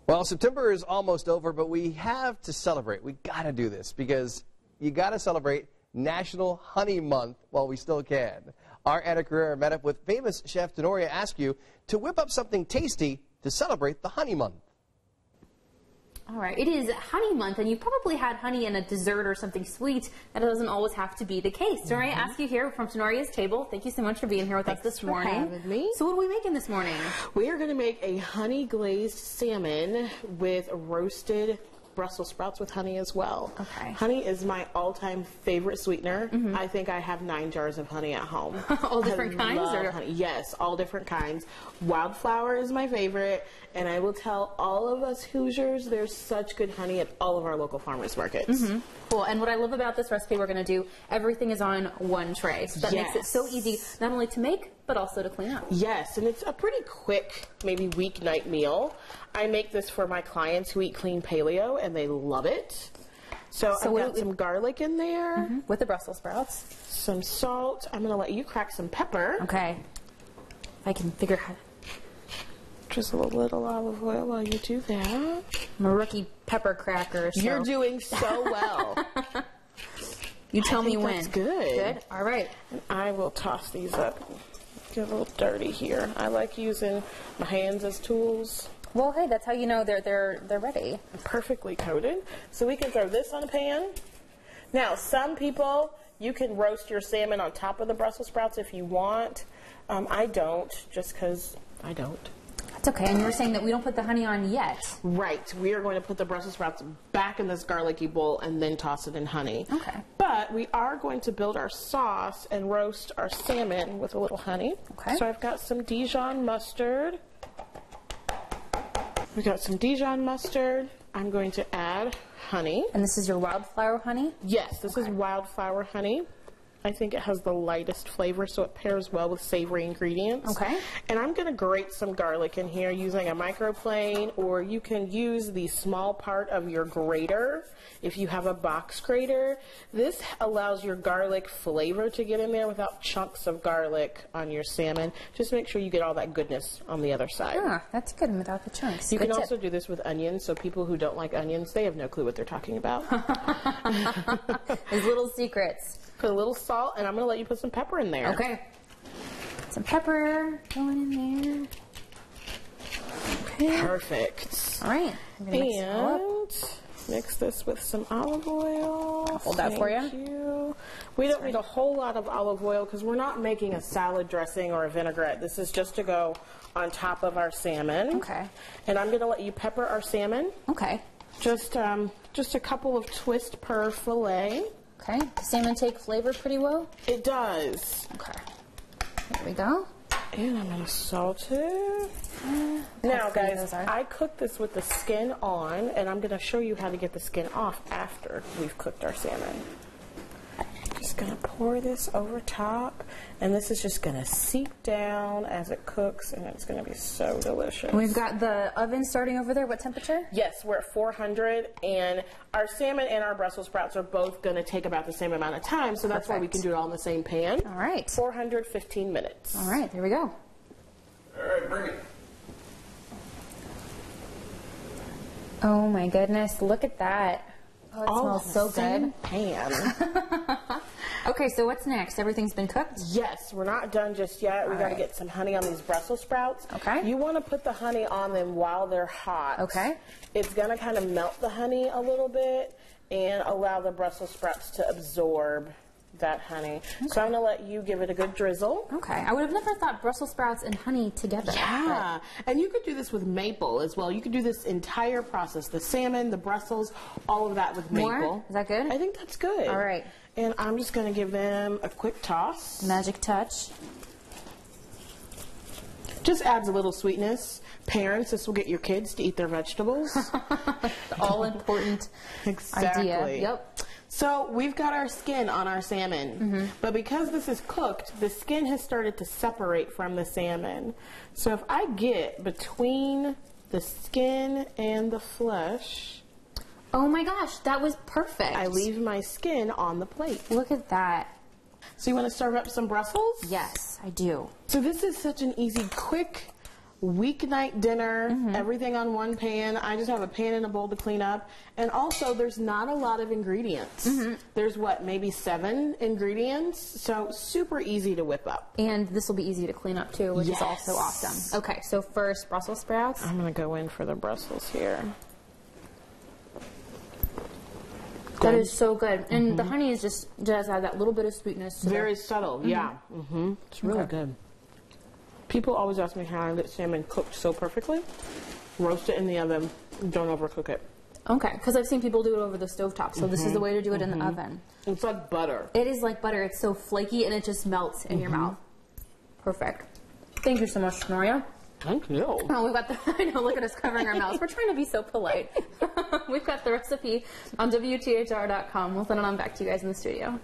Well, September is almost over, but we have to celebrate. We got to do this because you got to celebrate National Honey Month while we still can. Our Anna Carrera met up with famous chef Tanorria Askew to whip up something tasty to celebrate the Honey Month. All right, it is Honey Month, and you probably had honey in a dessert or something sweet. That doesn't always have to be the case. Tanorria Askew here from Tanorrias Table. Thank you so much for being here with us this morning. Thanks for having me. So what are we making this morning? We are going to make a honey glazed salmon with roasted Brussels sprouts with honey as well. Okay. Honey is my all-time favorite sweetener. I think I have 9 jars of honey at home. All different kinds? Or honey. Yes, all different kinds. Wildflower is my favorite, and I will tell all of us Hoosiers there's such good honey at all of our local farmers markets. Cool. And what I love about this recipe we're going to do, everything is on one tray. So that makes it so easy not only to make, but also to clean up. Yes, and it's a pretty quick, maybe weeknight meal. I make this for my clients who eat clean paleo, and they love it. So I've got some garlic in there. With the Brussels sprouts. Some salt. I'm going to let you crack some pepper. Okay. If I can figure out. Just a little olive oil while you do that. I'm a rookie pepper cracker. So. You're doing so well. You tell me when. That's good. Good? All right. And I will toss these up. Get a little dirty here. I like using my hands as tools. Well, hey, that's how you know they're ready. Perfectly coated. So we can throw this on a pan. Now, some people, you can roast your salmon on top of the Brussels sprouts if you want. I don't, just because I don't. That's okay. And you were saying that we don't put the honey on yet. Right. We are going to put the Brussels sprouts back in this garlicky bowl and then toss it in honey. Okay. But we are going to build our sauce and roast our salmon with a little honey. Okay. So I've got some Dijon mustard. We got some Dijon mustard. I'm going to add honey. And this is your wildflower honey? Yes, this is wildflower honey. I think it has the lightest flavor, so it pairs well with savory ingredients. Okay. And I'm going to grate some garlic in here using a microplane, or you can use the small part of your grater if you have a box grater. This allows your garlic flavor to get in there without chunks of garlic on your salmon. Just make sure you get all that goodness on the other side. Ah, that's good without the chunks. You can also do this with onions, so people who don't like onions, they have no clue what they're talking about. There's little secrets. Put a little salt, and I'm going to let you put some pepper in there. Okay. Some pepper going in there. Okay. Perfect. All right. And mix this with some olive oil. I'll hold that for you. Thank you. We don't need a whole lot of olive oil because we're not making a salad dressing or a vinaigrette. This is just to go on top of our salmon. Okay. And I'm going to let you pepper our salmon. Okay. Just a couple of twists per fillet. Okay. Does salmon take flavor pretty well? It does. Okay. There we go. And I'm going to salt it. Now, guys, I cooked this with the skin on, and I'm going to show you how to get the skin off after we've cooked our salmon. Just going to pour this over top, and this is just going to seep down as it cooks, and it's going to be so delicious. We've got the oven starting over there. What temperature? Yes, we're at 400, and our salmon and our Brussels sprouts are both going to take about the same amount of time, so that's why we can do it all in the same pan. All right. 400, 15 minutes. All right, here we go. All right, bring it. Oh my goodness, look at that. Oh, it smells so good. Pan. Okay, so what's next? Everything's been cooked? Yes, we're not done just yet. We got to get some honey on these Brussels sprouts. Okay. You want to put the honey on them while they're hot. Okay. It's going to kind of melt the honey a little bit and allow the Brussels sprouts to absorb that honey. Okay. So I'm going to let you give it a good drizzle. Okay. I would have never thought Brussels sprouts and honey together. Yeah. And you could do this with maple as well. You could do this entire process. The salmon, the Brussels, all of that with maple. More? Is that good? I think that's good. All right. And I'm just going to give them a quick toss. Magic touch. Just adds a little sweetness. Parents, this will get your kids to eat their vegetables. All important idea. Yep. So we've got our skin on our salmon, but because this is cooked, the skin has started to separate from the salmon. So if I get between the skin and the flesh, oh my gosh, that was perfect. I leave my skin on the plate. Look at that. So you want to serve up some Brussels? Yes, I do. So this is such an easy, quick weeknight dinner, everything on one pan. I just have a pan and a bowl to clean up. And also, there's not a lot of ingredients. There's what, maybe 7 ingredients? So super easy to whip up. And this will be easy to clean up too, which is also awesome. Okay, so first, Brussels sprouts. I'm going to go in for the Brussels here. That is so good. And the honey is just does have that little bit of sweetness to Very subtle, yeah. It's really good. People always ask me how I get salmon cooked so perfectly. Roast it in the oven. Don't overcook it. Okay, because I've seen people do it over the stovetop, so this is the way to do it in the oven. It's like butter. It is like butter. It's so flaky and it just melts in your mouth. Perfect. Thank you so much, Tanorria. Thank you. Oh, we've got the, I know, look at us covering our mouths. We're trying to be so polite. We've got the recipe on WTHR.com. We'll send it on back to you guys in the studio.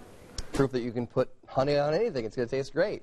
Proof that you can put honey on anything. It's going to taste great.